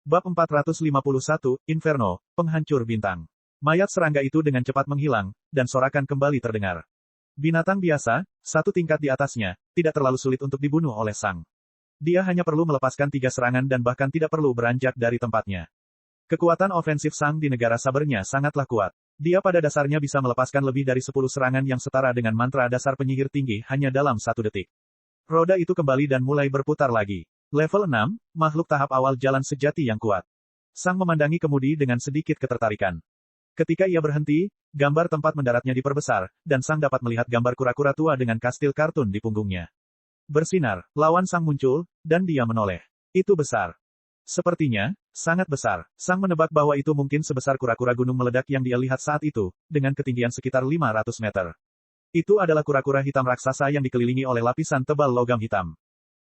Bab 451, Inferno, Penghancur Bintang. Mayat serangga itu dengan cepat menghilang, dan sorakan kembali terdengar. Binatang biasa, satu tingkat di atasnya, tidak terlalu sulit untuk dibunuh oleh Sang. Dia hanya perlu melepaskan 3 serangan dan bahkan tidak perlu beranjak dari tempatnya. Kekuatan ofensif Sang di negara sabernya sangatlah kuat. Dia pada dasarnya bisa melepaskan lebih dari 10 serangan yang setara dengan mantra dasar penyihir tinggi hanya dalam 1 detik. Roda itu kembali dan mulai berputar lagi. Level 6, makhluk tahap awal jalan sejati yang kuat. Sang memandangi kemudi dengan sedikit ketertarikan. Ketika ia berhenti, gambar tempat mendaratnya diperbesar, dan Sang dapat melihat gambar kura-kura tua dengan kastil kartun di punggungnya. Bersinar, lawan Sang muncul, dan dia menoleh. Itu besar. Sepertinya, sangat besar. Sang menebak bahwa itu mungkin sebesar kura-kura gunung meledak yang dia lihat saat itu, dengan ketinggian sekitar 500 meter. Itu adalah kura-kura hitam raksasa yang dikelilingi oleh lapisan tebal logam hitam.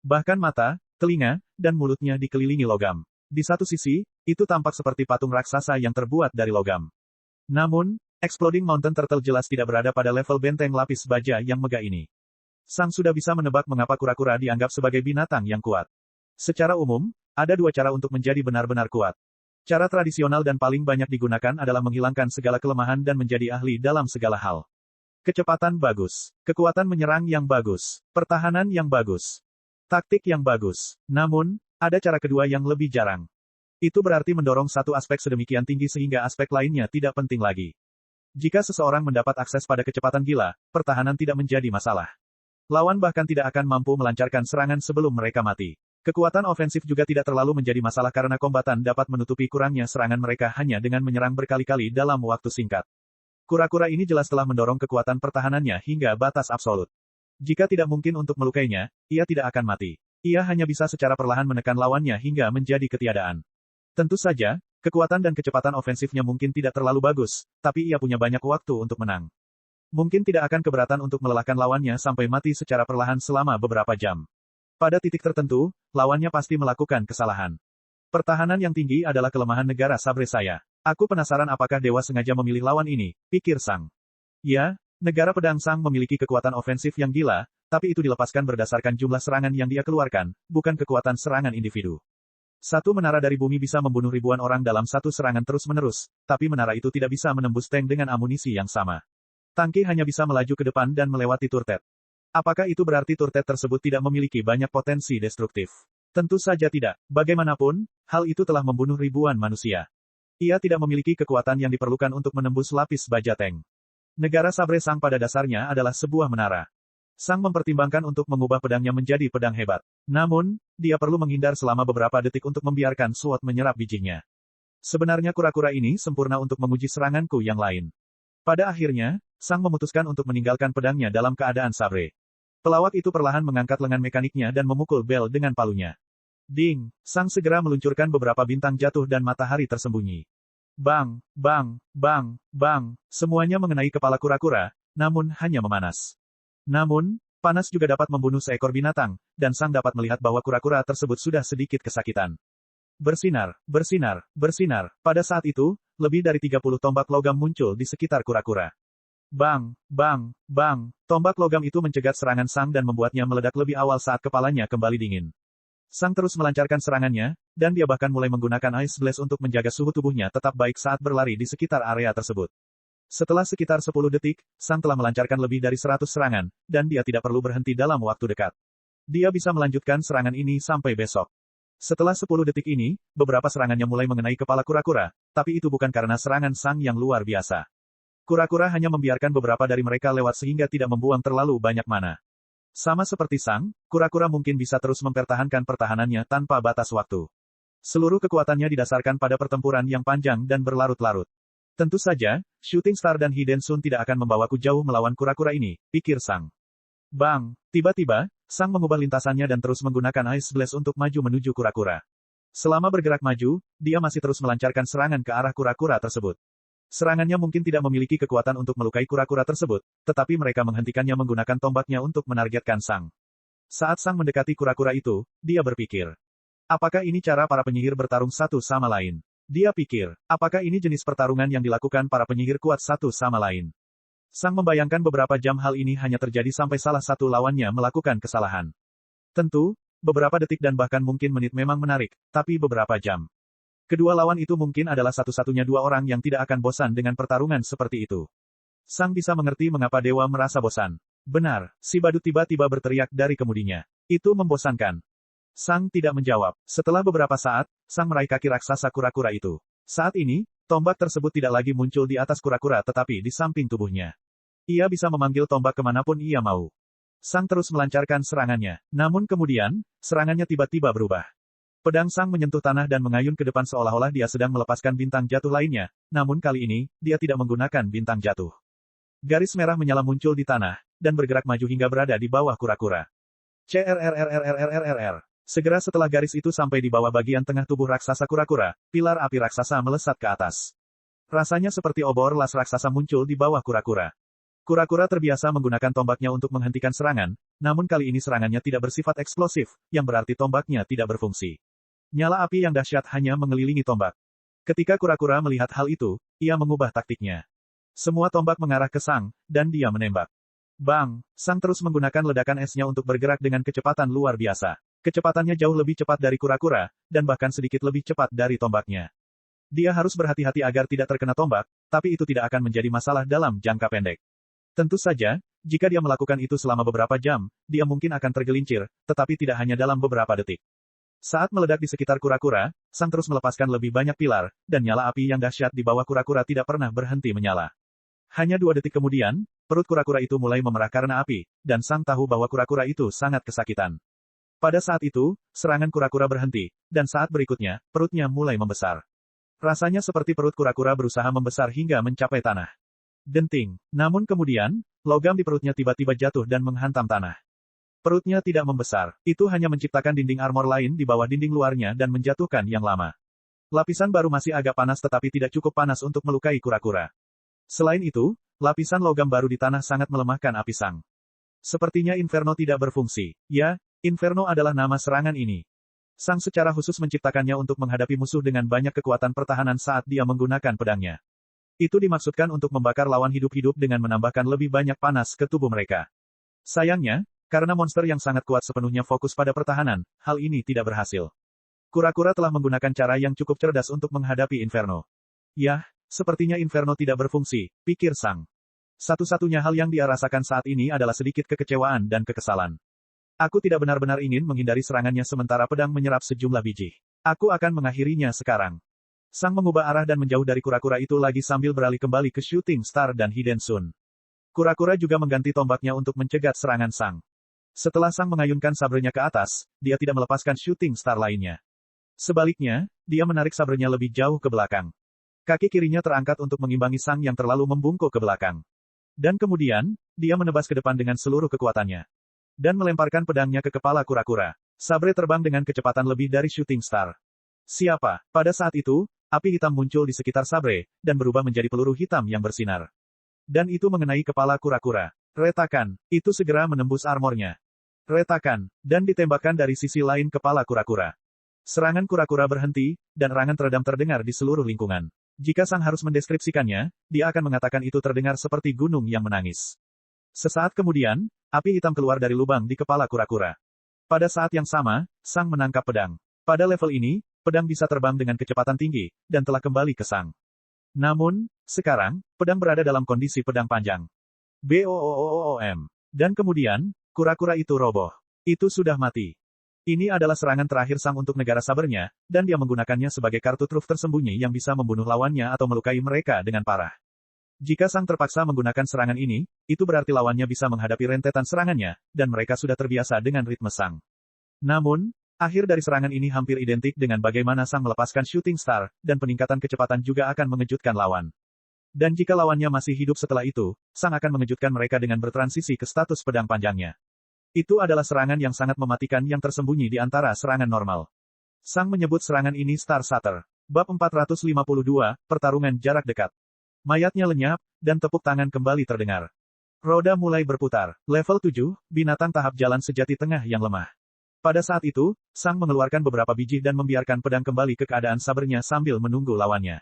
Bahkan mata, telinga, dan mulutnya dikelilingi logam. Di satu sisi, itu tampak seperti patung raksasa yang terbuat dari logam. Namun, Exploding Mountain Turtle jelas tidak berada pada level benteng lapis baja yang megah ini. Sang sudah bisa menebak mengapa kura-kura dianggap sebagai binatang yang kuat. Secara umum, ada 2 cara untuk menjadi benar-benar kuat. Cara tradisional dan paling banyak digunakan adalah menghilangkan segala kelemahan dan menjadi ahli dalam segala hal. Kecepatan bagus, kekuatan menyerang yang bagus, pertahanan yang bagus, taktik yang bagus. Namun, ada cara kedua yang lebih jarang. Itu berarti mendorong satu aspek sedemikian tinggi sehingga aspek lainnya tidak penting lagi. Jika seseorang mendapat akses pada kecepatan gila, pertahanan tidak menjadi masalah. Lawan bahkan tidak akan mampu melancarkan serangan sebelum mereka mati. Kekuatan ofensif juga tidak terlalu menjadi masalah karena kombatan dapat menutupi kurangnya serangan mereka hanya dengan menyerang berkali-kali dalam waktu singkat. Kura-kura ini jelas telah mendorong kekuatan pertahanannya hingga batas absolut. Jika tidak mungkin untuk melukainya, ia tidak akan mati. Ia hanya bisa secara perlahan menekan lawannya hingga menjadi ketiadaan. Tentu saja, kekuatan dan kecepatan ofensifnya mungkin tidak terlalu bagus, tapi ia punya banyak waktu untuk menang. Mungkin tidak akan keberatan untuk melelahkan lawannya sampai mati secara perlahan selama beberapa jam. Pada titik tertentu, lawannya pasti melakukan kesalahan. Pertahanan yang tinggi adalah kelemahan negara sabre saya. Aku penasaran apakah dewa sengaja memilih lawan ini, pikir Sang. Ya, negara pedang Sang memiliki kekuatan ofensif yang gila, tapi itu dilepaskan berdasarkan jumlah serangan yang dia keluarkan, bukan kekuatan serangan individu. Satu menara dari bumi bisa membunuh ribuan orang dalam satu serangan terus-menerus, tapi menara itu tidak bisa menembus tank dengan amunisi yang sama. Tangki hanya bisa melaju ke depan dan melewati turret. Apakah itu berarti turret tersebut tidak memiliki banyak potensi destruktif? Tentu saja tidak. Bagaimanapun, hal itu telah membunuh ribuan manusia. Ia tidak memiliki kekuatan yang diperlukan untuk menembus lapis baja tank. Negara Sabre Sang pada dasarnya adalah sebuah menara. Sang mempertimbangkan untuk mengubah pedangnya menjadi pedang hebat. Namun, dia perlu menghindar selama beberapa detik untuk membiarkan SWOT menyerap bijinya. Sebenarnya kura-kura ini sempurna untuk menguji seranganku yang lain. Pada akhirnya, Sang memutuskan untuk meninggalkan pedangnya dalam keadaan sabre. Pelawak itu perlahan mengangkat lengan mekaniknya dan memukul bel dengan palunya. Ding! Sang segera meluncurkan beberapa bintang jatuh dan matahari tersembunyi. Bang! Bang! Bang! Bang! Semuanya mengenai kepala kura-kura, namun hanya memanas. Namun, panas juga dapat membunuh seekor binatang, dan Sang dapat melihat bahwa kura-kura tersebut sudah sedikit kesakitan. Bersinar, bersinar, bersinar. Pada saat itu, lebih dari 30 tombak logam muncul di sekitar kura-kura. Bang, bang, bang. Tombak logam itu mencegat serangan Sang dan membuatnya meledak lebih awal saat kepalanya kembali dingin. Sang terus melancarkan serangannya, dan dia bahkan mulai menggunakan Ice Blast untuk menjaga suhu tubuhnya tetap baik saat berlari di sekitar area tersebut. Setelah sekitar 10 detik, Sang telah melancarkan lebih dari 100 serangan, dan dia tidak perlu berhenti dalam waktu dekat. Dia bisa melanjutkan serangan ini sampai besok. Setelah 10 detik ini, beberapa serangannya mulai mengenai kepala kura-kura, tapi itu bukan karena serangan Sang yang luar biasa. Kura-kura hanya membiarkan beberapa dari mereka lewat sehingga tidak membuang terlalu banyak mana. Sama seperti Sang, kura-kura mungkin bisa terus mempertahankan pertahanannya tanpa batas waktu. Seluruh kekuatannya didasarkan pada pertempuran yang panjang dan berlarut-larut. Tentu saja, Shooting Star dan Hiden Sun tidak akan membawaku jauh melawan kura-kura ini, pikir Sang. Bang! Tiba-tiba, Sang mengubah lintasannya dan terus menggunakan Ice Blast untuk maju menuju kura-kura. Selama bergerak maju, dia masih terus melancarkan serangan ke arah kura-kura tersebut. Serangannya mungkin tidak memiliki kekuatan untuk melukai kura-kura tersebut, tetapi mereka menghentikannya menggunakan tombaknya untuk menargetkan Sang. Saat Sang mendekati kura-kura itu, dia berpikir. Apakah ini cara para penyihir bertarung satu sama lain? Dia pikir, apakah ini jenis pertarungan yang dilakukan para penyihir kuat satu sama lain? Sang membayangkan beberapa jam hal ini hanya terjadi sampai salah satu lawannya melakukan kesalahan. Tentu, beberapa detik dan bahkan mungkin menit memang menarik, tapi beberapa jam. Kedua lawan itu mungkin adalah satu-satunya dua orang yang tidak akan bosan dengan pertarungan seperti itu. Sang bisa mengerti mengapa dewa merasa bosan. Benar, si badut tiba-tiba berteriak dari kemudinya. Itu membosankan. Sang tidak menjawab. Setelah beberapa saat, Sang meraih kaki raksasa kura-kura itu. Saat ini, tombak tersebut tidak lagi muncul di atas kura-kura tetapi di samping tubuhnya. Ia bisa memanggil tombak kemanapun ia mau. Sang terus melancarkan serangannya. Namun kemudian, serangannya tiba-tiba berubah. Pedang Sang menyentuh tanah dan mengayun ke depan seolah-olah dia sedang melepaskan bintang jatuh lainnya, namun kali ini, dia tidak menggunakan bintang jatuh. Garis merah menyala muncul di tanah, dan bergerak maju hingga berada di bawah kura-kura. CRRRRRRRRR. Segera setelah garis itu sampai di bawah bagian tengah tubuh raksasa kura-kura, pilar api raksasa melesat ke atas. Rasanya seperti obor las raksasa muncul di bawah kura-kura. Kura-kura terbiasa menggunakan tombaknya untuk menghentikan serangan, namun kali ini serangannya tidak bersifat eksplosif, yang berarti tombaknya tidak berfungsi. Nyala api yang dahsyat hanya mengelilingi tombak. Ketika kura-kura melihat hal itu, ia mengubah taktiknya. Semua tombak mengarah ke Sang, dan dia menembak. Bang! Sang terus menggunakan ledakan esnya untuk bergerak dengan kecepatan luar biasa. Kecepatannya jauh lebih cepat dari kura-kura, dan bahkan sedikit lebih cepat dari tombaknya. Dia harus berhati-hati agar tidak terkena tombak, tapi itu tidak akan menjadi masalah dalam jangka pendek. Tentu saja, jika dia melakukan itu selama beberapa jam, dia mungkin akan tergelincir, tetapi tidak hanya dalam beberapa detik. Saat meledak di sekitar kura-kura, Sang terus melepaskan lebih banyak pilar, dan nyala api yang dahsyat di bawah kura-kura tidak pernah berhenti menyala. Hanya 2 detik kemudian, perut kura-kura itu mulai memerah karena api, dan Sang tahu bahwa kura-kura itu sangat kesakitan. Pada saat itu, serangan kura-kura berhenti, dan saat berikutnya, perutnya mulai membesar. Rasanya seperti perut kura-kura berusaha membesar hingga mencapai tanah. Denting. Namun kemudian, logam di perutnya tiba-tiba jatuh dan menghantam tanah. Perutnya tidak membesar, itu hanya menciptakan dinding armor lain di bawah dinding luarnya dan menjatuhkan yang lama. Lapisan baru masih agak panas tetapi tidak cukup panas untuk melukai kura-kura. Selain itu, lapisan logam baru di tanah sangat melemahkan api Sang. Sepertinya Inferno tidak berfungsi. Ya, Inferno adalah nama serangan ini. Sang secara khusus menciptakannya untuk menghadapi musuh dengan banyak kekuatan pertahanan saat dia menggunakan pedangnya. Itu dimaksudkan untuk membakar lawan hidup-hidup dengan menambahkan lebih banyak panas ke tubuh mereka. Sayangnya, karena monster yang sangat kuat sepenuhnya fokus pada pertahanan, hal ini tidak berhasil. Kura-kura telah menggunakan cara yang cukup cerdas untuk menghadapi Inferno. Yah, sepertinya Inferno tidak berfungsi, pikir Sang. Satu-satunya hal yang dia rasakan saat ini adalah sedikit kekecewaan dan kekesalan. Aku tidak benar-benar ingin menghindari serangannya sementara pedang menyerap sejumlah biji. Aku akan mengakhirinya sekarang. Sang mengubah arah dan menjauh dari kura-kura itu lagi sambil beralih kembali ke Shooting Star dan Hiden Sun. Kura-kura juga mengganti tombaknya untuk mencegat serangan Sang. Setelah Sang mengayunkan sabrenya ke atas, dia tidak melepaskan Shooting Star lainnya. Sebaliknya, dia menarik sabrenya lebih jauh ke belakang. Kaki kirinya terangkat untuk mengimbangi Sang yang terlalu membungkuk ke belakang. Dan kemudian, dia menebas ke depan dengan seluruh kekuatannya. Dan melemparkan pedangnya ke kepala kura-kura. Sabre terbang dengan kecepatan lebih dari Shooting Star. Siapa? Pada saat itu, api hitam muncul di sekitar sabre, dan berubah menjadi peluru hitam yang bersinar. Dan itu mengenai kepala kura-kura. Retakan, itu segera menembus armornya. Retakan, dan ditembakkan dari sisi lain kepala kura-kura. Serangan kura-kura berhenti, dan erangan teredam terdengar di seluruh lingkungan. Jika Sang harus mendeskripsikannya, dia akan mengatakan itu terdengar seperti gunung yang menangis. Sesaat kemudian, api hitam keluar dari lubang di kepala kura-kura. Pada saat yang sama, Sang menangkap pedang. Pada level ini, pedang bisa terbang dengan kecepatan tinggi, dan telah kembali ke Sang. Namun, sekarang, pedang berada dalam kondisi pedang panjang. BOOOOM. Dan kemudian, kura-kura itu roboh. Itu sudah mati. Ini adalah serangan terakhir Sang untuk negara sabernya, dan dia menggunakannya sebagai kartu truf tersembunyi yang bisa membunuh lawannya atau melukai mereka dengan parah. Jika Sang terpaksa menggunakan serangan ini, itu berarti lawannya bisa menghadapi rentetan serangannya, dan mereka sudah terbiasa dengan ritme Sang. Namun, akhir dari serangan ini hampir identik dengan bagaimana Sang melepaskan Shooting Star, dan peningkatan kecepatan juga akan mengejutkan lawan. Dan jika lawannya masih hidup setelah itu, Sang akan mengejutkan mereka dengan bertransisi ke status pedang panjangnya. Itu adalah serangan yang sangat mematikan yang tersembunyi di antara serangan normal. Sang menyebut serangan ini Star Shatter. Bab 452, Pertarungan Jarak Dekat. Mayatnya lenyap, dan tepuk tangan kembali terdengar. Roda mulai berputar. Level 7, binatang tahap jalan sejati tengah yang lemah. Pada saat itu, Sang mengeluarkan beberapa biji dan membiarkan pedang kembali ke keadaan sabernya sambil menunggu lawannya.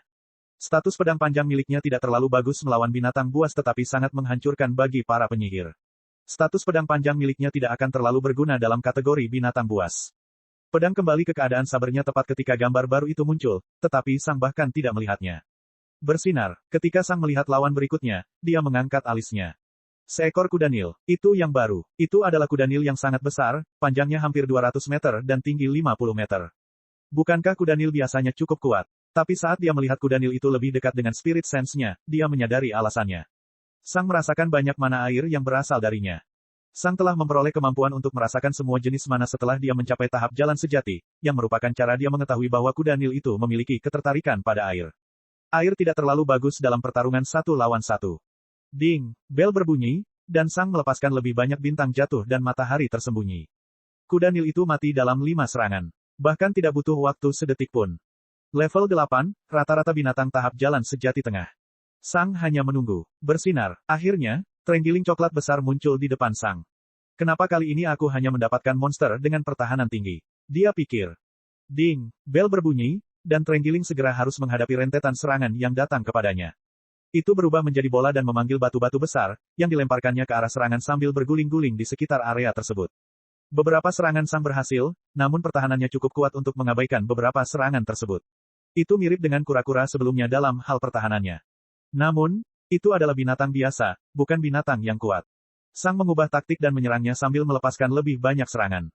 Status pedang panjang miliknya tidak terlalu bagus melawan binatang buas tetapi sangat menghancurkan bagi para penyihir. Status pedang panjang miliknya tidak akan terlalu berguna dalam kategori binatang buas. Pedang kembali ke keadaan sabernya tepat ketika gambar baru itu muncul, tetapi Sang bahkan tidak melihatnya. Bersinar, ketika Sang melihat lawan berikutnya, dia mengangkat alisnya. Seekor kuda Nil, itu yang baru. Itu adalah kuda Nil yang sangat besar, panjangnya hampir 200 meter dan tinggi 50 meter. Bukankah kuda Nil biasanya cukup kuat? Tapi saat dia melihat kuda Nil itu lebih dekat dengan spirit sense-nya, dia menyadari alasannya. Sang merasakan banyak mana air yang berasal darinya. Sang telah memperoleh kemampuan untuk merasakan semua jenis mana setelah dia mencapai tahap jalan sejati, yang merupakan cara dia mengetahui bahwa kuda Nil itu memiliki ketertarikan pada air. Air tidak terlalu bagus dalam pertarungan satu lawan satu. Ding, bel berbunyi, dan Sang melepaskan lebih banyak bintang jatuh dan matahari tersembunyi. Kuda Nil itu mati dalam 5 serangan. Bahkan tidak butuh waktu sedetik pun. Level 8, rata-rata binatang tahap jalan sejati tengah. Sang hanya menunggu. Bersinar. Akhirnya, terenggiling coklat besar muncul di depan Sang. Kenapa kali ini aku hanya mendapatkan monster dengan pertahanan tinggi? Dia pikir. Ding, bel berbunyi, dan terenggiling segera harus menghadapi rentetan serangan yang datang kepadanya. Itu berubah menjadi bola dan memanggil batu-batu besar, yang dilemparkannya ke arah serangan sambil berguling-guling di sekitar area tersebut. Beberapa serangan Sang berhasil, namun pertahanannya cukup kuat untuk mengabaikan beberapa serangan tersebut. Itu mirip dengan kura-kura sebelumnya dalam hal pertahanannya. Namun, itu adalah binatang biasa, bukan binatang yang kuat. Sang mengubah taktik dan menyerangnya sambil melepaskan lebih banyak serangan.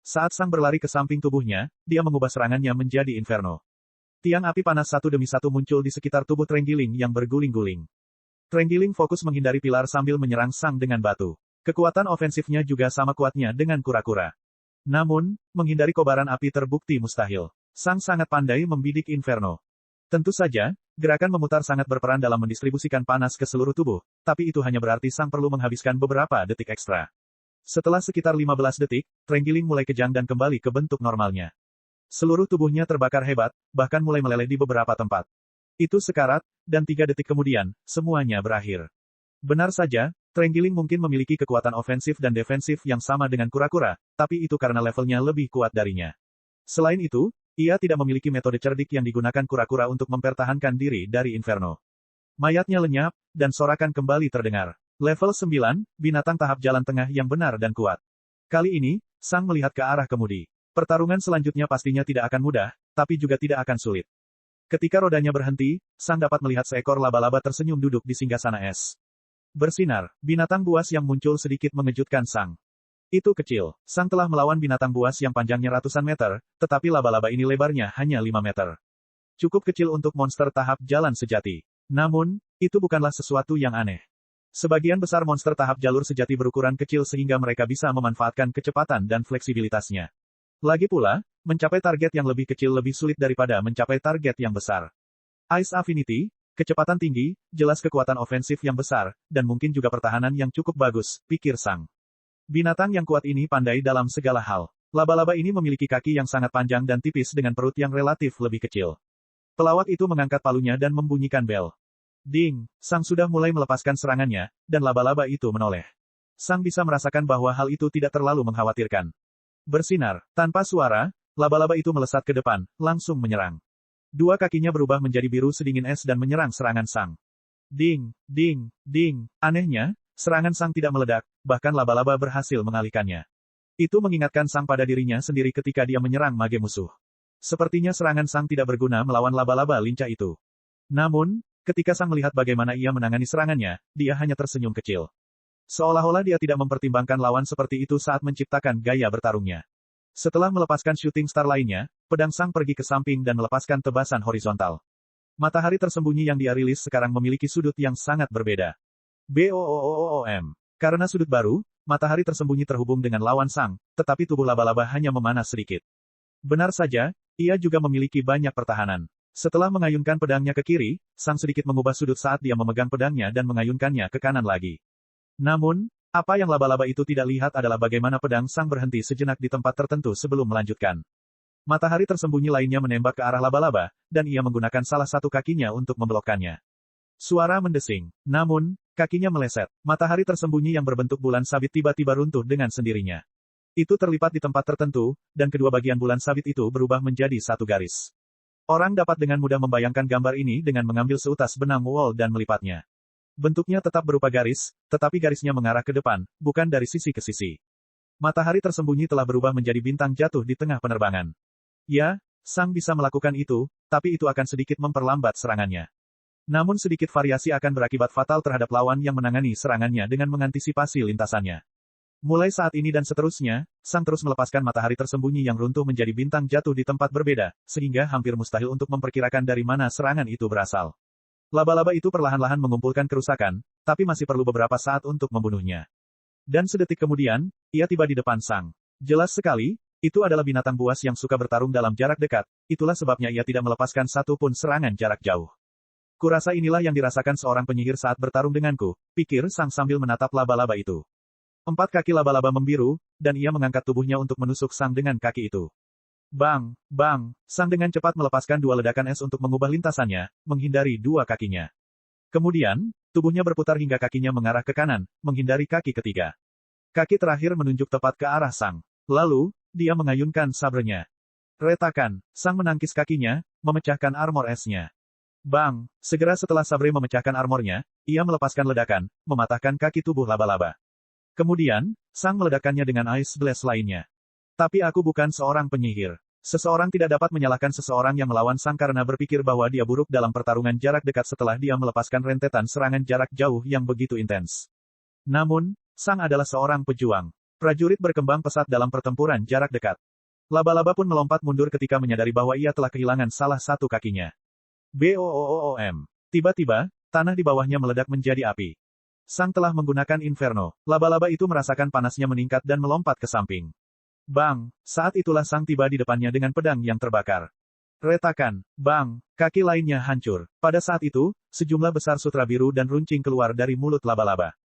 Saat Sang berlari ke samping tubuhnya, dia mengubah serangannya menjadi inferno. Tiang api panas satu demi satu muncul di sekitar tubuh terenggiling yang berguling-guling. Terenggiling fokus menghindari pilar sambil menyerang Sang dengan batu. Kekuatan ofensifnya juga sama kuatnya dengan kura-kura. Namun, menghindari kobaran api terbukti mustahil. Sang sangat pandai membidik inferno. Tentu saja, gerakan memutar sangat berperan dalam mendistribusikan panas ke seluruh tubuh, tapi itu hanya berarti Sang perlu menghabiskan beberapa detik ekstra. Setelah sekitar 15 detik, terenggiling mulai kejang dan kembali ke bentuk normalnya. Seluruh tubuhnya terbakar hebat, bahkan mulai meleleh di beberapa tempat. Itu sekarat, dan 3 detik kemudian, semuanya berakhir. Benar saja, terenggiling mungkin memiliki kekuatan ofensif dan defensif yang sama dengan kura-kura, tapi itu karena levelnya lebih kuat darinya. Selain itu, ia tidak memiliki metode cerdik yang digunakan kura-kura untuk mempertahankan diri dari inferno. Mayatnya lenyap, dan sorakan kembali terdengar. Level 9, binatang tahap jalan tengah yang benar dan kuat. Kali ini, Sang melihat ke arah kemudi. Pertarungan selanjutnya pastinya tidak akan mudah, tapi juga tidak akan sulit. Ketika rodanya berhenti, Sang dapat melihat seekor laba-laba tersenyum duduk di singgasana es. Bersinar, binatang buas yang muncul sedikit mengejutkan Sang. Itu kecil. Sang telah melawan binatang buas yang panjangnya ratusan meter, tetapi laba-laba ini lebarnya hanya 5 meter. Cukup kecil untuk monster tahap jalan sejati. Namun, itu bukanlah sesuatu yang aneh. Sebagian besar monster tahap jalur sejati berukuran kecil sehingga mereka bisa memanfaatkan kecepatan dan fleksibilitasnya. Lagi pula, mencapai target yang lebih kecil lebih sulit daripada mencapai target yang besar. Ice Affinity, kecepatan tinggi, jelas kekuatan ofensif yang besar, dan mungkin juga pertahanan yang cukup bagus, pikir Sang. Binatang yang kuat ini pandai dalam segala hal. Laba-laba ini memiliki kaki yang sangat panjang dan tipis dengan perut yang relatif lebih kecil. Pelawak itu mengangkat palunya dan membunyikan bel. Ding, Sang sudah mulai melepaskan serangannya, dan laba-laba itu menoleh. Sang bisa merasakan bahwa hal itu tidak terlalu mengkhawatirkan. Bersinar, tanpa suara, laba-laba itu melesat ke depan, langsung menyerang. 2 kakinya berubah menjadi biru sedingin es dan menyerang serangan Sang. Ding, ding, ding. Anehnya, serangan Sang tidak meledak, bahkan laba-laba berhasil mengalihkannya. Itu mengingatkan Sang pada dirinya sendiri ketika dia menyerang mage musuh. Sepertinya serangan Sang tidak berguna melawan laba-laba lincah itu. Namun, ketika Sang melihat bagaimana ia menangani serangannya, dia hanya tersenyum kecil. Seolah-olah dia tidak mempertimbangkan lawan seperti itu saat menciptakan gaya bertarungnya. Setelah melepaskan shooting star lainnya, pedang Sang pergi ke samping dan melepaskan tebasan horizontal. Matahari tersembunyi yang dia rilis sekarang memiliki sudut yang sangat berbeda. BOOOOM. Karena sudut baru, matahari tersembunyi terhubung dengan lawan Sang, tetapi tubuh laba-laba hanya memanas sedikit. Benar saja, ia juga memiliki banyak pertahanan. Setelah mengayunkan pedangnya ke kiri, Sang sedikit mengubah sudut saat dia memegang pedangnya dan mengayunkannya ke kanan lagi. Namun, apa yang laba-laba itu tidak lihat adalah bagaimana pedang Sang berhenti sejenak di tempat tertentu sebelum melanjutkan. Matahari tersembunyi lainnya menembak ke arah laba-laba, dan ia menggunakan salah satu kakinya untuk memblokkannya. Suara mendesing. Namun, kakinya meleset. Matahari tersembunyi yang berbentuk bulan sabit tiba-tiba runtuh dengan sendirinya. Itu terlipat di tempat tertentu, dan kedua bagian bulan sabit itu berubah menjadi satu garis. Orang dapat dengan mudah membayangkan gambar ini dengan mengambil seutas benang wol dan melipatnya. Bentuknya tetap berupa garis, tetapi garisnya mengarah ke depan, bukan dari sisi ke sisi. Matahari tersembunyi telah berubah menjadi bintang jatuh di tengah penerbangan. Ya, Sang bisa melakukan itu, tapi itu akan sedikit memperlambat serangannya. Namun sedikit variasi akan berakibat fatal terhadap lawan yang menangani serangannya dengan mengantisipasi lintasannya. Mulai saat ini dan seterusnya, Sang terus melepaskan matahari tersembunyi yang runtuh menjadi bintang jatuh di tempat berbeda, sehingga hampir mustahil untuk memperkirakan dari mana serangan itu berasal. Laba-laba itu perlahan-lahan mengumpulkan kerusakan, tapi masih perlu beberapa saat untuk membunuhnya. Dan sedetik kemudian, ia tiba di depan Sang. Jelas sekali, itu adalah binatang buas yang suka bertarung dalam jarak dekat, itulah sebabnya ia tidak melepaskan satu pun serangan jarak jauh. Kurasa inilah yang dirasakan seorang penyihir saat bertarung denganku, pikir Sang sambil menatap laba-laba itu. 4 kaki laba-laba membiru, dan ia mengangkat tubuhnya untuk menusuk Sang dengan kaki itu. Bang, bang, Sang dengan cepat melepaskan 2 ledakan es untuk mengubah lintasannya, menghindari 2 kakinya. Kemudian, tubuhnya berputar hingga kakinya mengarah ke kanan, menghindari kaki ketiga. Kaki terakhir menunjuk tepat ke arah Sang. Lalu, dia mengayunkan sabernya. Retakan, Sang menangkis kakinya, memecahkan armor esnya. Bang, segera setelah sabre memecahkan armornya, ia melepaskan ledakan, mematahkan kaki tubuh laba-laba. Kemudian, Sang meledakkannya dengan Ice Blast lainnya. Tapi aku bukan seorang penyihir. Seseorang tidak dapat menyalahkan seseorang yang melawan Sang karena berpikir bahwa dia buruk dalam pertarungan jarak dekat setelah dia melepaskan rentetan serangan jarak jauh yang begitu intens. Namun, Sang adalah seorang pejuang. Prajurit berkembang pesat dalam pertempuran jarak dekat. Laba-laba pun melompat mundur ketika menyadari bahwa ia telah kehilangan salah satu kakinya. Boom. Tiba-tiba, tanah di bawahnya meledak menjadi api. Sang telah menggunakan Inferno. Laba-laba itu merasakan panasnya meningkat dan melompat ke samping. Bang, saat itulah Sang tiba di depannya dengan pedang yang terbakar. Retakan, bang, kaki lainnya hancur. Pada saat itu, sejumlah besar sutra biru dan runcing keluar dari mulut laba-laba.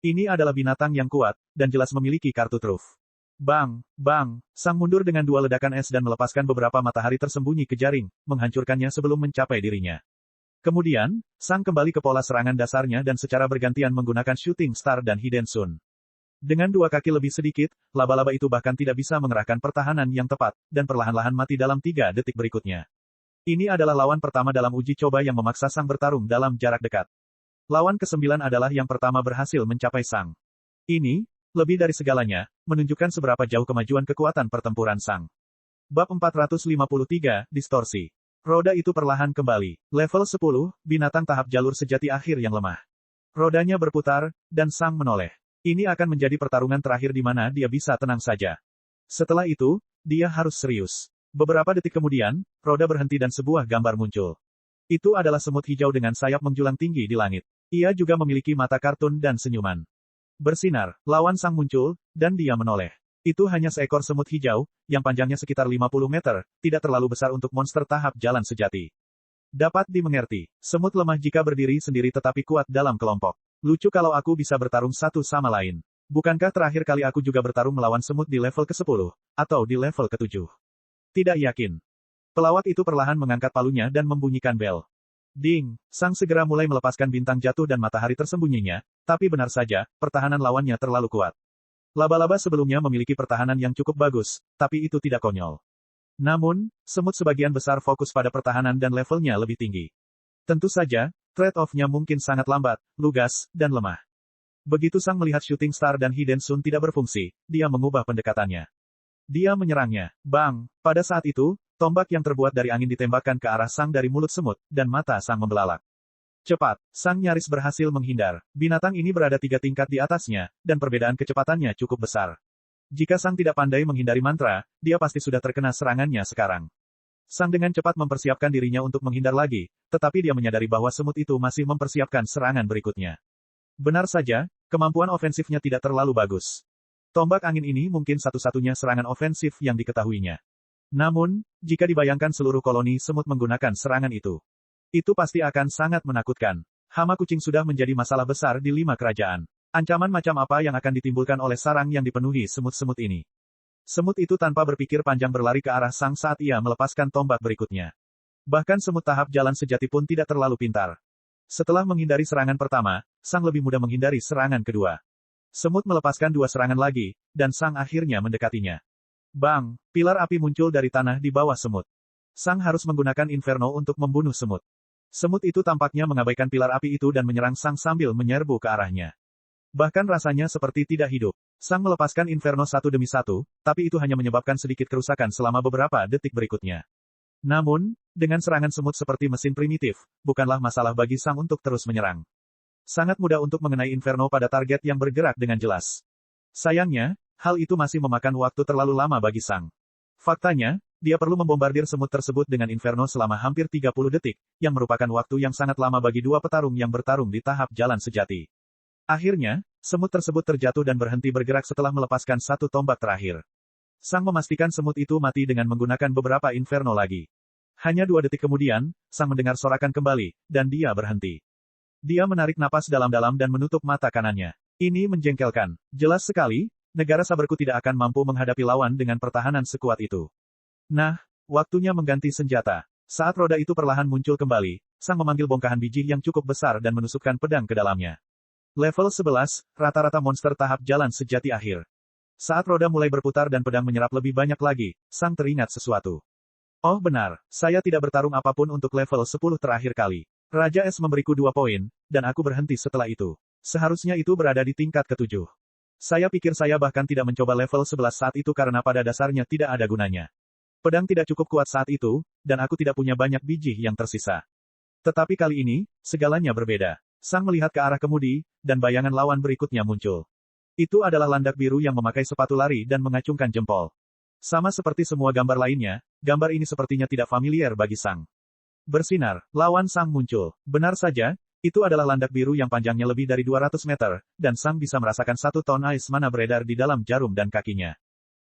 Ini adalah binatang yang kuat, dan jelas memiliki kartu truf. Bang, bang, Sang mundur dengan 2 ledakan es dan melepaskan beberapa matahari tersembunyi ke jaring, menghancurkannya sebelum mencapai dirinya. Kemudian, Sang kembali ke pola serangan dasarnya dan secara bergantian menggunakan Shooting Star dan Hiden Sun. Dengan 2 kaki lebih sedikit, laba-laba itu bahkan tidak bisa mengerahkan pertahanan yang tepat, dan perlahan-lahan mati dalam 3 detik berikutnya. Ini adalah lawan pertama dalam uji coba yang memaksa Sang bertarung dalam jarak dekat. Lawan ke-9 adalah yang pertama berhasil mencapai Sang. Ini, lebih dari segalanya, menunjukkan seberapa jauh kemajuan kekuatan pertempuran Sang. Bab 453, Distorsi. Roda itu perlahan kembali. Level 10, binatang tahap jalur sejati akhir yang lemah. Rodanya berputar, dan Sang menoleh. Ini akan menjadi pertarungan terakhir di mana dia bisa tenang saja. Setelah itu, dia harus serius. Beberapa detik kemudian, roda berhenti dan sebuah gambar muncul. Itu adalah semut hijau dengan sayap menjulang tinggi di langit. Ia juga memiliki mata kartun dan senyuman. Bersinar, lawan Sang muncul, dan dia menoleh. Itu hanya seekor semut hijau, yang panjangnya sekitar 50 meter, tidak terlalu besar untuk monster tahap jalan sejati. Dapat dimengerti, semut lemah jika berdiri sendiri tetapi kuat dalam kelompok. Lucu kalau aku bisa bertarung satu sama lain. Bukankah terakhir kali aku juga bertarung melawan semut di level ke-10, atau di level ke-7? Tidak yakin. Pelawak itu perlahan mengangkat palunya dan membunyikan bel. Ding, Sang segera mulai melepaskan bintang jatuh dan matahari tersembunyinya, tapi benar saja, pertahanan lawannya terlalu kuat. Laba-laba sebelumnya memiliki pertahanan yang cukup bagus, tapi itu tidak konyol. Namun, semut sebagian besar fokus pada pertahanan dan levelnya lebih tinggi. Tentu saja, trade-off-nya mungkin sangat lambat, lugas, dan lemah. Begitu Sang melihat Shooting Star dan Hiden Sun tidak berfungsi, dia mengubah pendekatannya. Dia menyerangnya. Bang! Pada saat itu, tombak yang terbuat dari angin ditembakkan ke arah Sang dari mulut semut, dan mata Sang membelalak. Cepat, Sang nyaris berhasil menghindar. Binatang ini berada 3 tingkat di atasnya, dan perbedaan kecepatannya cukup besar. Jika Sang tidak pandai menghindari mantra, dia pasti sudah terkena serangannya sekarang. Sang dengan cepat mempersiapkan dirinya untuk menghindar lagi, tetapi dia menyadari bahwa semut itu masih mempersiapkan serangan berikutnya. Benar saja, kemampuan ofensifnya tidak terlalu bagus. Tombak angin ini mungkin satu-satunya serangan ofensif yang diketahuinya. Namun, jika dibayangkan seluruh koloni semut menggunakan serangan itu pasti akan sangat menakutkan. Hama kucing sudah menjadi masalah besar di 5 kerajaan. Ancaman macam apa yang akan ditimbulkan oleh sarang yang dipenuhi semut-semut ini? Semut itu tanpa berpikir panjang berlari ke arah Sang saat ia melepaskan tombak berikutnya. Bahkan semut tahap jalan sejati pun tidak terlalu pintar. Setelah menghindari serangan pertama, Sang lebih mudah menghindari serangan kedua. Semut melepaskan 2 serangan lagi, dan Sang akhirnya mendekatinya. Bang! Pilar api muncul dari tanah di bawah semut. Sang harus menggunakan Inferno untuk membunuh semut. Semut itu tampaknya mengabaikan pilar api itu dan menyerang Sang sambil menyerbu ke arahnya. Bahkan rasanya seperti tidak hidup. Sang melepaskan Inferno satu demi satu, tapi itu hanya menyebabkan sedikit kerusakan selama beberapa detik berikutnya. Namun, dengan serangan semut seperti mesin primitif, bukanlah masalah bagi Sang untuk terus menyerang. Sangat mudah untuk mengenai Inferno pada target yang bergerak dengan jelas. Sayangnya, hal itu masih memakan waktu terlalu lama bagi Sang. Faktanya, dia perlu membombardir semut tersebut dengan Inferno selama hampir 30 detik, yang merupakan waktu yang sangat lama bagi dua petarung yang bertarung di tahap jalan sejati. Akhirnya, semut tersebut terjatuh dan berhenti bergerak setelah melepaskan satu tombak terakhir. Sang memastikan semut itu mati dengan menggunakan beberapa Inferno lagi. Hanya 2 detik kemudian, Sang mendengar sorakan kembali, dan dia berhenti. Dia menarik napas dalam-dalam dan menutup mata kanannya. Ini menjengkelkan. Jelas sekali, negara saberku tidak akan mampu menghadapi lawan dengan pertahanan sekuat itu. Nah, waktunya mengganti senjata. Saat roda itu perlahan muncul kembali, Sang memanggil bongkahan biji yang cukup besar dan menusukkan pedang ke dalamnya. Level 11, rata-rata monster tahap jalan sejati akhir. Saat roda mulai berputar dan pedang menyerap lebih banyak lagi, Sang teringat sesuatu. Oh benar, saya tidak bertarung apapun untuk level 10 terakhir kali. Raja Es memberiku 2 poin, dan aku berhenti setelah itu. Seharusnya itu berada di tingkat ke-7. Saya pikir saya bahkan tidak mencoba level 11 saat itu karena pada dasarnya tidak ada gunanya. Pedang tidak cukup kuat saat itu, dan aku tidak punya banyak biji yang tersisa. Tetapi kali ini, segalanya berbeda. Sang melihat ke arah kemudi, dan bayangan lawan berikutnya muncul. Itu adalah landak biru yang memakai sepatu lari dan mengacungkan jempol. Sama seperti semua gambar lainnya, gambar ini sepertinya tidak familiar bagi Sang. Bersinar, lawan Sang muncul. Benar saja, itu adalah landak biru yang panjangnya lebih dari 200 meter, dan Sang bisa merasakan 1 ton ais mana beredar di dalam jarum dan kakinya.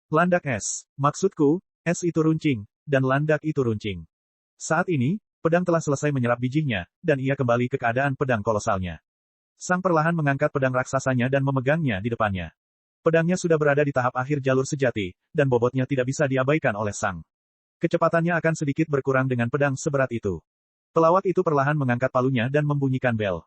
Landak es. Maksudku, es itu runcing, dan landak itu runcing. Saat ini, pedang telah selesai menyerap bijinya, dan ia kembali ke keadaan pedang kolosalnya. Sang perlahan mengangkat pedang raksasanya dan memegangnya di depannya. Pedangnya sudah berada di tahap akhir jalur sejati, dan bobotnya tidak bisa diabaikan oleh Sang. Kecepatannya akan sedikit berkurang dengan pedang seberat itu. Pelawak itu perlahan mengangkat palunya dan membunyikan bel.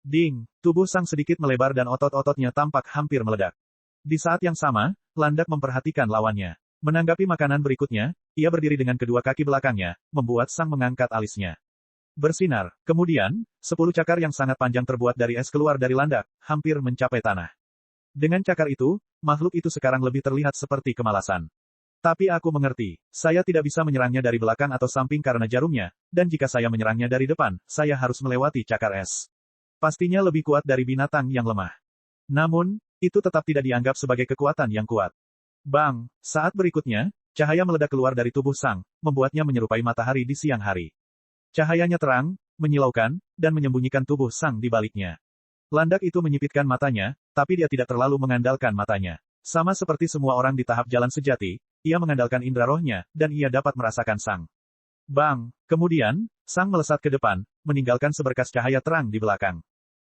Ding, tubuh Sang sedikit melebar dan otot-ototnya tampak hampir meledak. Di saat yang sama, landak memperhatikan lawannya. Menanggapi makanan berikutnya, ia berdiri dengan kedua kaki belakangnya, membuat Sang mengangkat alisnya. Bersinar. Kemudian, 10 cakar yang sangat panjang terbuat dari es keluar dari landak, hampir mencapai tanah. Dengan cakar itu, makhluk itu sekarang lebih terlihat seperti kemalasan. Tapi aku mengerti, saya tidak bisa menyerangnya dari belakang atau samping karena jarumnya, dan jika saya menyerangnya dari depan, saya harus melewati cakar es. Pastinya lebih kuat dari binatang yang lemah. Namun, itu tetap tidak dianggap sebagai kekuatan yang kuat. Bang! Saat berikutnya, cahaya meledak keluar dari tubuh Sang, membuatnya menyerupai matahari di siang hari. Cahayanya terang, menyilaukan, dan menyembunyikan tubuh Sang di baliknya. Landak itu menyipitkan matanya, tapi dia tidak terlalu mengandalkan matanya. Sama seperti semua orang di tahap jalan sejati, ia mengandalkan indera rohnya, dan ia dapat merasakan Sang. Bang! Kemudian, Sang melesat ke depan, meninggalkan seberkas cahaya terang di belakang.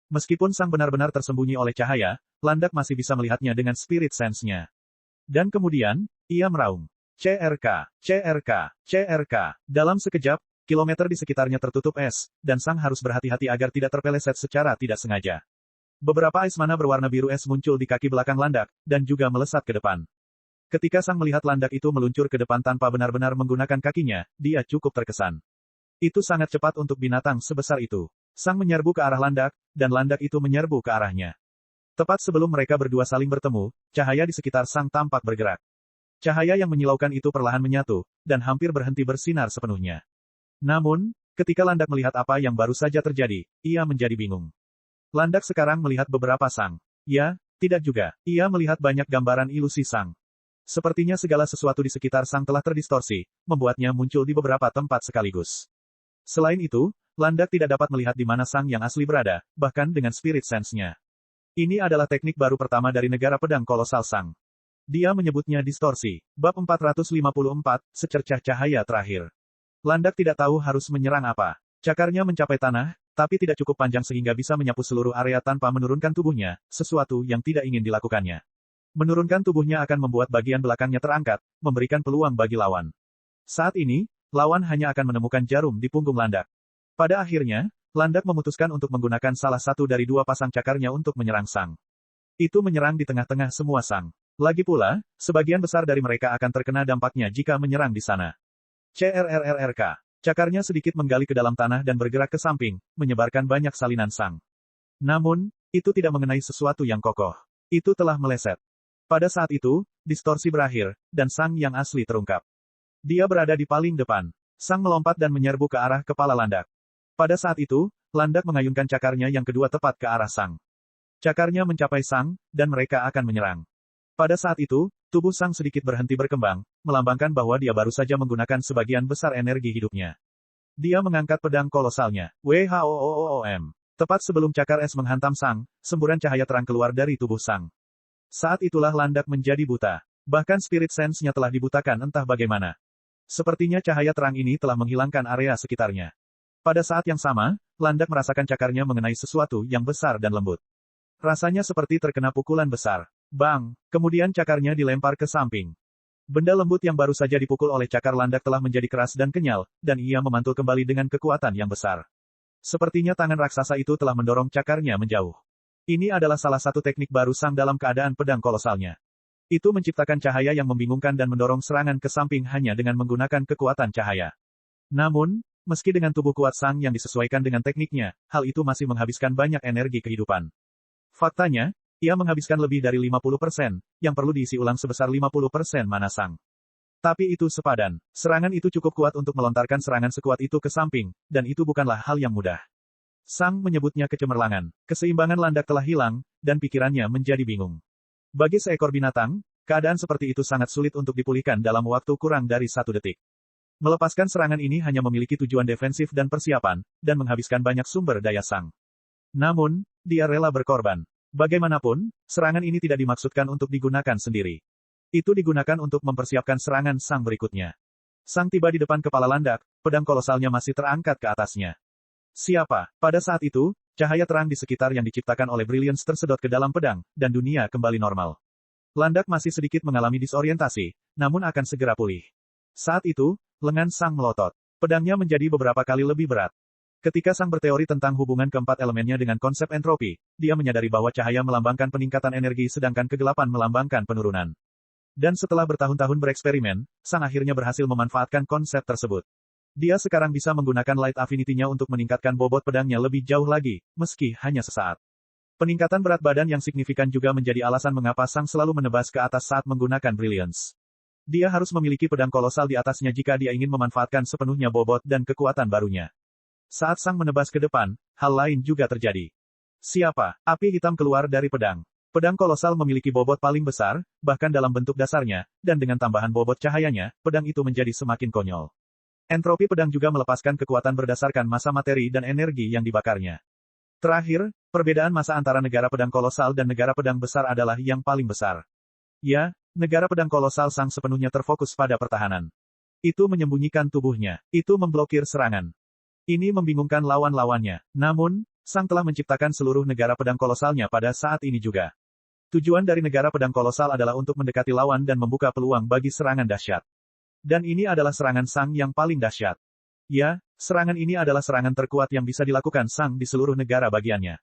Meskipun Sang benar-benar tersembunyi oleh cahaya, landak masih bisa melihatnya dengan spirit sense-nya. Dan kemudian, ia meraung. CRK, CRK, CRK. Dalam sekejap, kilometer di sekitarnya tertutup es, dan Sang harus berhati-hati agar tidak terpeleset secara tidak sengaja. Beberapa ais mana berwarna biru es muncul di kaki belakang landak, dan juga melesat ke depan. Ketika Sang melihat landak itu meluncur ke depan tanpa benar-benar menggunakan kakinya, dia cukup terkesan. Itu sangat cepat untuk binatang sebesar itu. Sang menyerbu ke arah landak, dan landak itu menyerbu ke arahnya. Tepat sebelum mereka berdua saling bertemu, cahaya di sekitar Sang tampak bergerak. Cahaya yang menyilaukan itu perlahan menyatu, dan hampir berhenti bersinar sepenuhnya. Namun, ketika landak melihat apa yang baru saja terjadi, ia menjadi bingung. Landak sekarang melihat beberapa Sang. Ya, tidak juga. Ia melihat banyak gambaran ilusi Sang. Sepertinya segala sesuatu di sekitar Sang telah terdistorsi, membuatnya muncul di beberapa tempat sekaligus. Selain itu, landak tidak dapat melihat di mana Sang yang asli berada, bahkan dengan spirit sense-nya. Ini adalah teknik baru pertama dari negara pedang kolosal Sang. Dia menyebutnya distorsi. Bab 454, secercah cahaya terakhir. Landak tidak tahu harus menyerang apa. Cakarnya mencapai tanah, tapi tidak cukup panjang sehingga bisa menyapu seluruh area tanpa menurunkan tubuhnya, sesuatu yang tidak ingin dilakukannya. Menurunkan tubuhnya akan membuat bagian belakangnya terangkat, memberikan peluang bagi lawan. Saat ini, lawan hanya akan menemukan jarum di punggung landak. Pada akhirnya, landak memutuskan untuk menggunakan salah satu dari 2 pasang cakarnya untuk menyerang Sang. Itu menyerang di tengah-tengah semua Sang. Lagi pula, sebagian besar dari mereka akan terkena dampaknya jika menyerang di sana. CRRRRK. Cakarnya sedikit menggali ke dalam tanah dan bergerak ke samping, menyebarkan banyak salinan Sang. Namun, Itu tidak mengenai sesuatu yang kokoh. Itu telah meleset. Pada saat itu, distorsi berakhir, dan Sang yang asli terungkap. Dia berada di paling depan. Sang melompat dan menyerbu ke arah kepala Landak. Pada saat itu, Landak mengayunkan cakarnya yang kedua tepat ke arah Sang. Cakarnya mencapai Sang, dan mereka akan menyerang. Pada saat itu, tubuh Sang sedikit berhenti berkembang, melambangkan bahwa dia baru saja menggunakan sebagian besar energi hidupnya. Dia mengangkat pedang kolosalnya. WHOOOM. Tepat sebelum cakar es menghantam Sang, semburan cahaya terang keluar dari tubuh Sang. Saat itulah Landak menjadi buta. Bahkan spirit sense-nya telah dibutakan entah bagaimana. Sepertinya cahaya terang ini telah menghilangkan area sekitarnya. Pada saat yang sama, Landak merasakan cakarnya mengenai sesuatu yang besar dan lembut. Rasanya seperti terkena pukulan besar. Bang! Kemudian cakarnya dilempar ke samping. Benda lembut yang baru saja dipukul oleh cakar Landak telah menjadi keras dan kenyal, dan ia memantul kembali dengan kekuatan yang besar. Sepertinya tangan raksasa itu telah mendorong cakarnya menjauh. Ini adalah salah satu teknik baru Sang dalam keadaan pedang kolosalnya. Itu menciptakan cahaya yang membingungkan dan mendorong serangan ke samping hanya dengan menggunakan kekuatan cahaya. Namun, meski dengan tubuh kuat Sang yang disesuaikan dengan tekniknya, hal itu masih menghabiskan banyak energi kehidupan. Faktanya, ia menghabiskan lebih dari 50%, yang perlu diisi ulang sebesar 50% mana Sang. Tapi itu sepadan. Serangan itu cukup kuat untuk melontarkan serangan sekuat itu ke samping, dan itu bukanlah hal yang mudah. Sang menyebutnya kecemerlangan. Keseimbangan Landak telah hilang, dan pikirannya menjadi bingung. Bagi seekor binatang, keadaan seperti itu sangat sulit untuk dipulihkan dalam waktu kurang dari 1 detik. Melepaskan serangan ini hanya memiliki tujuan defensif dan persiapan, dan menghabiskan banyak sumber daya Sang. Namun, dia rela berkorban. Bagaimanapun, serangan ini tidak dimaksudkan untuk digunakan sendiri. Itu digunakan untuk mempersiapkan serangan Sang berikutnya. Sang tiba di depan kepala Landak, pedang kolosalnya masih terangkat ke atasnya. Siapa? Pada saat itu, cahaya terang di sekitar yang diciptakan oleh Brilliance tersedot ke dalam pedang, dan dunia kembali normal. Landak masih sedikit mengalami disorientasi, namun akan segera pulih. Saat itu, lengan Sang melotot. Pedangnya menjadi beberapa kali lebih berat. Ketika Sang berteori tentang hubungan keempat elemennya dengan konsep entropi, dia menyadari bahwa cahaya melambangkan peningkatan energi sedangkan kegelapan melambangkan penurunan. Dan setelah bertahun-tahun bereksperimen, Sang akhirnya berhasil memanfaatkan konsep tersebut. Dia sekarang bisa menggunakan light affinity-nya untuk meningkatkan bobot pedangnya lebih jauh lagi, meski hanya sesaat. Peningkatan berat badan yang signifikan juga menjadi alasan mengapa Sang selalu menebas ke atas saat menggunakan Brilliance. Dia harus memiliki pedang kolosal di atasnya jika dia ingin memanfaatkan sepenuhnya bobot dan kekuatan barunya. Saat Sang menebas ke depan, hal lain juga terjadi. Siapa? Api hitam keluar dari pedang. Pedang kolosal memiliki bobot paling besar, bahkan dalam bentuk dasarnya, dan dengan tambahan bobot cahayanya, pedang itu menjadi semakin konyol. Entropi pedang juga melepaskan kekuatan berdasarkan massa materi dan energi yang dibakarnya. Terakhir, perbedaan massa antara negara pedang kolosal dan negara pedang besar adalah yang paling besar. Ya, negara pedang kolosal Sang sepenuhnya terfokus pada pertahanan. Itu menyembunyikan tubuhnya. Itu memblokir serangan. Ini membingungkan lawan-lawannya. Namun, Sang telah menciptakan seluruh negara pedang kolosalnya pada saat ini juga. Tujuan dari negara pedang kolosal adalah untuk mendekati lawan dan membuka peluang bagi serangan dahsyat. Dan ini adalah serangan Sang yang paling dahsyat. Ya, serangan ini adalah serangan terkuat yang bisa dilakukan Sang di seluruh negara bagiannya.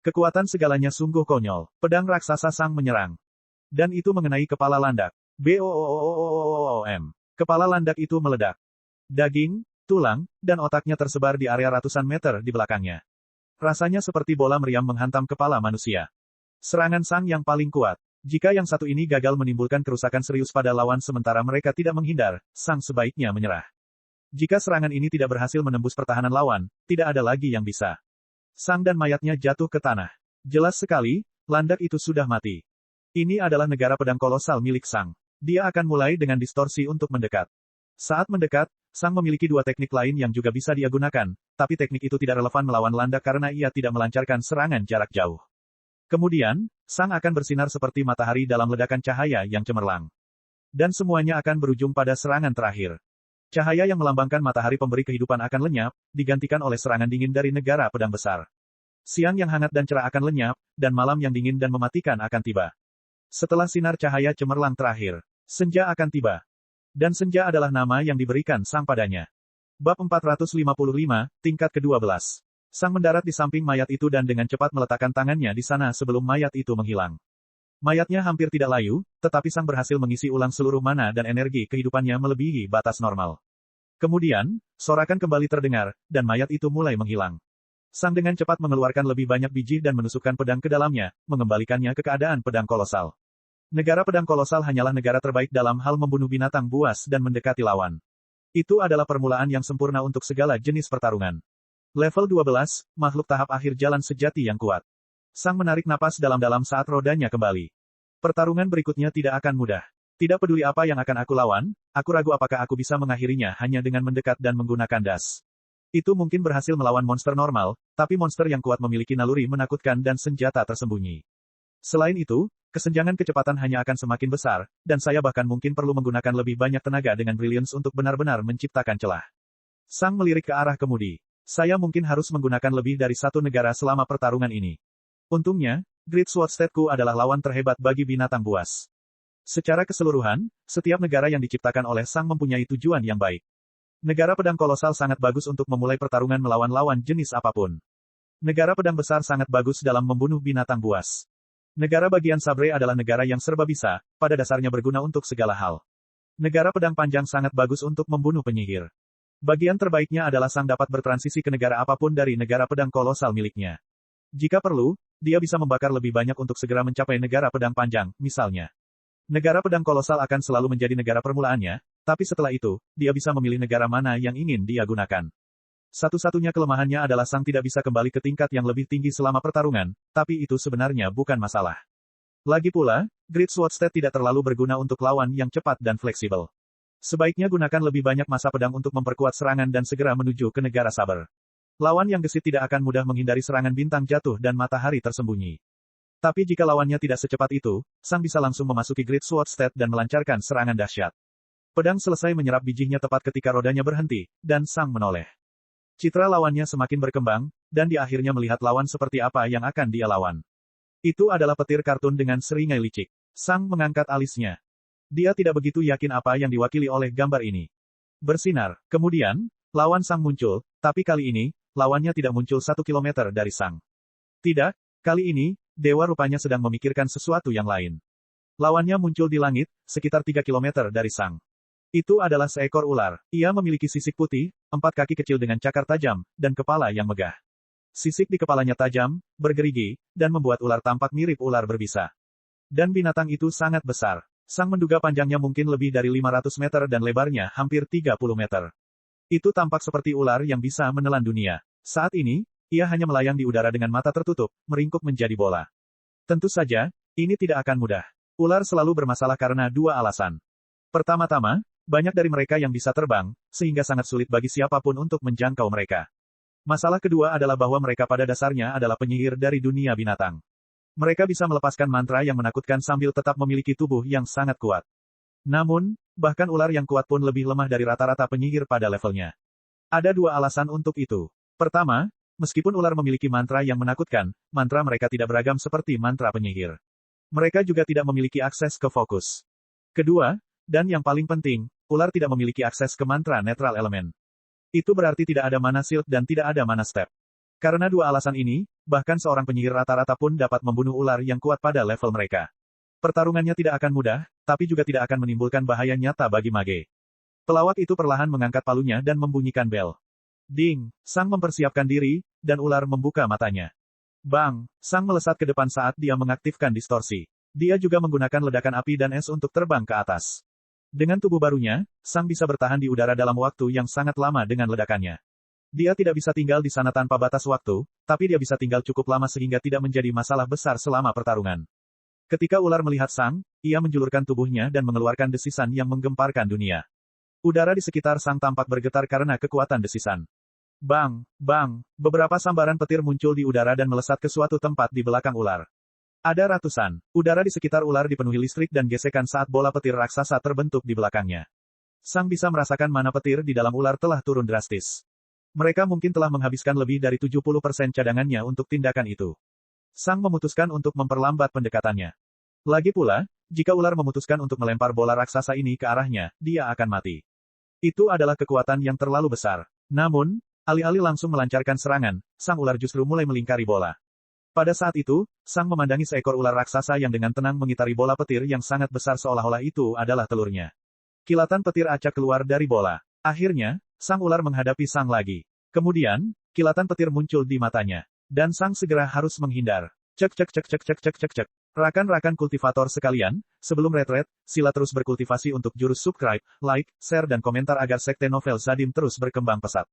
Kekuatan segalanya sungguh konyol. Pedang raksasa Sang menyerang. Dan itu mengenai kepala Landak. BOOOOOOM. Kepala Landak itu meledak. Daging, tulang, dan otaknya tersebar di area ratusan meter di belakangnya. Rasanya seperti bola meriam menghantam kepala manusia. Serangan Sang yang paling kuat. Jika yang satu ini gagal menimbulkan kerusakan serius pada lawan sementara mereka tidak menghindar, Sang sebaiknya menyerah. Jika serangan ini tidak berhasil menembus pertahanan lawan, tidak ada lagi yang bisa. Sang dan mayatnya jatuh ke tanah. Jelas sekali, Landak itu sudah mati. Ini adalah negara pedang kolosal milik Sang. Dia akan mulai dengan distorsi untuk mendekat. Saat mendekat, Sang memiliki dua teknik lain yang juga bisa dia gunakan, tapi teknik itu tidak relevan melawan Landak karena ia tidak melancarkan serangan jarak jauh. Kemudian, Sang akan bersinar seperti matahari dalam ledakan cahaya yang cemerlang. Dan semuanya akan berujung pada serangan terakhir. Cahaya yang melambangkan matahari pemberi kehidupan akan lenyap, digantikan oleh serangan dingin dari negara pedang besar. Siang yang hangat dan cerah akan lenyap, dan malam yang dingin dan mematikan akan tiba. Setelah sinar cahaya cemerlang terakhir, senja akan tiba. Dan senja adalah nama yang diberikan Sang padanya. Bab 455, tingkat ke-12. Sang mendarat di samping mayat itu dan dengan cepat meletakkan tangannya di sana sebelum mayat itu menghilang. Mayatnya hampir tidak layu, tetapi Sang berhasil mengisi ulang seluruh mana dan energi kehidupannya melebihi batas normal. Kemudian, sorakan kembali terdengar, dan mayat itu mulai menghilang. Sang dengan cepat mengeluarkan lebih banyak biji dan menusukkan pedang ke dalamnya, mengembalikannya ke keadaan pedang kolosal. Negara pedang kolosal hanyalah negara terbaik dalam hal membunuh binatang buas dan mendekati lawan. Itu adalah permulaan yang sempurna untuk segala jenis pertarungan. Level 12, makhluk tahap akhir jalan sejati yang kuat. Sang menarik napas dalam-dalam saat rodanya kembali. Pertarungan berikutnya tidak akan mudah. Tidak peduli apa yang akan aku lawan, aku ragu apakah aku bisa mengakhirinya hanya dengan mendekat dan menggunakan das. Itu mungkin berhasil melawan monster normal, tapi monster yang kuat memiliki naluri menakutkan dan senjata tersembunyi. Selain itu, kesenjangan kecepatan hanya akan semakin besar, dan saya bahkan mungkin perlu menggunakan lebih banyak tenaga dengan Brilliance untuk benar-benar menciptakan celah. Sang melirik ke arah kemudi. Saya mungkin harus menggunakan lebih dari satu negara selama pertarungan ini. Untungnya, Great Sword State-ku adalah lawan terhebat bagi binatang buas. Secara keseluruhan, setiap negara yang diciptakan oleh Sang mempunyai tujuan yang baik. Negara pedang kolosal sangat bagus untuk memulai pertarungan melawan lawan jenis apapun. Negara pedang besar sangat bagus dalam membunuh binatang buas. Negara bagian sabre adalah negara yang serba bisa, pada dasarnya berguna untuk segala hal. Negara pedang panjang sangat bagus untuk membunuh penyihir. Bagian terbaiknya adalah Sang dapat bertransisi ke negara apapun dari negara pedang kolosal miliknya. Jika perlu, dia bisa membakar lebih banyak untuk segera mencapai negara pedang panjang, misalnya. Negara pedang kolosal akan selalu menjadi negara permulaannya, tapi setelah itu, dia bisa memilih negara mana yang ingin dia gunakan. Satu-satunya kelemahannya adalah Sang tidak bisa kembali ke tingkat yang lebih tinggi selama pertarungan, tapi itu sebenarnya bukan masalah. Lagi pula, Great Sword State tidak terlalu berguna untuk lawan yang cepat dan fleksibel. Sebaiknya gunakan lebih banyak masa pedang untuk memperkuat serangan dan segera menuju ke negara saber. Lawan yang gesit tidak akan mudah menghindari serangan bintang jatuh dan matahari tersembunyi. Tapi jika lawannya tidak secepat itu, Sang bisa langsung memasuki Great Sword State dan melancarkan serangan dahsyat. Pedang selesai menyerap bijinya tepat ketika rodanya berhenti, dan Sang menoleh. Citra lawannya semakin berkembang, dan dia akhirnya melihat lawan seperti apa yang akan dia lawan. Itu adalah petir kartun dengan seringai licik. Sang mengangkat alisnya. Dia tidak begitu yakin apa yang diwakili oleh gambar ini. Bersinar. Kemudian, lawan Sang muncul, tapi kali ini, lawannya tidak muncul 1 kilometer dari Sang. Tidak, kali ini, dewa rupanya sedang memikirkan sesuatu yang lain. Lawannya muncul di langit, sekitar 3 kilometer dari Sang. Itu adalah seekor ular. Ia memiliki sisik putih, 4 kaki kecil dengan cakar tajam, dan kepala yang megah. Sisik di kepalanya tajam, bergerigi, dan membuat ular tampak mirip ular berbisa. Dan binatang itu sangat besar. Sang menduga panjangnya mungkin lebih dari 500 meter dan lebarnya hampir 30 meter. Itu tampak seperti ular yang bisa menelan dunia. Saat ini, ia hanya melayang di udara dengan mata tertutup, meringkuk menjadi bola. Tentu saja, ini tidak akan mudah. Ular selalu bermasalah karena 2 alasan. Pertama-tama, banyak dari mereka yang bisa terbang, sehingga sangat sulit bagi siapapun untuk menjangkau mereka. Masalah kedua adalah bahwa mereka pada dasarnya adalah penyihir dari dunia binatang. Mereka bisa melepaskan mantra yang menakutkan sambil tetap memiliki tubuh yang sangat kuat. Namun, bahkan ular yang kuat pun lebih lemah dari rata-rata penyihir pada levelnya. Ada 2 alasan untuk itu. Pertama, meskipun ular memiliki mantra yang menakutkan, mantra mereka tidak beragam seperti mantra penyihir. Mereka juga tidak memiliki akses ke fokus. Kedua, dan yang paling penting, ular tidak memiliki akses ke mantra netral elemen. Itu berarti tidak ada mana shield dan tidak ada mana step. Karena 2 alasan ini, bahkan seorang penyihir rata-rata pun dapat membunuh ular yang kuat pada level mereka. Pertarungannya tidak akan mudah, tapi juga tidak akan menimbulkan bahaya nyata bagi mage. Pelawak itu perlahan mengangkat palunya dan membunyikan bel. Ding, Sang mempersiapkan diri, dan ular membuka matanya. Bang, Sang melesat ke depan saat dia mengaktifkan distorsi. Dia juga menggunakan ledakan api dan es untuk terbang ke atas. Dengan tubuh barunya, Sang bisa bertahan di udara dalam waktu yang sangat lama dengan ledakannya. Dia tidak bisa tinggal di sana tanpa batas waktu, tapi dia bisa tinggal cukup lama sehingga tidak menjadi masalah besar selama pertarungan. Ketika ular melihat Sang, ia menjulurkan tubuhnya dan mengeluarkan desisan yang menggemparkan dunia. Udara di sekitar Sang tampak bergetar karena kekuatan desisan. Bang, bang, beberapa sambaran petir muncul di udara dan melesat ke suatu tempat di belakang ular. Ada ratusan. Udara di sekitar ular dipenuhi listrik dan gesekan saat bola petir raksasa terbentuk di belakangnya. Sang bisa merasakan mana petir di dalam ular telah turun drastis. Mereka mungkin telah menghabiskan lebih dari 70% cadangannya untuk tindakan itu. Sang memutuskan untuk memperlambat pendekatannya. Lagi pula, jika ular memutuskan untuk melempar bola raksasa ini ke arahnya, dia akan mati. Itu adalah kekuatan yang terlalu besar. Namun, alih-alih langsung melancarkan serangan, sang ular justru mulai melingkari bola. Pada saat itu, Sang memandangi seekor ular raksasa yang dengan tenang mengitari bola petir yang sangat besar seolah-olah itu adalah telurnya. Kilatan petir acak keluar dari bola. Akhirnya, sang ular menghadapi Sang lagi. Kemudian, Kilatan petir muncul di matanya. Dan Sang segera harus menghindar. Cek cek cek cek cek cek cek cek. Rakan-rakan kultivator sekalian, sebelum retret, sila terus berkultivasi untuk jurus subscribe, like, share dan komentar agar sekte novel Zadim terus berkembang pesat.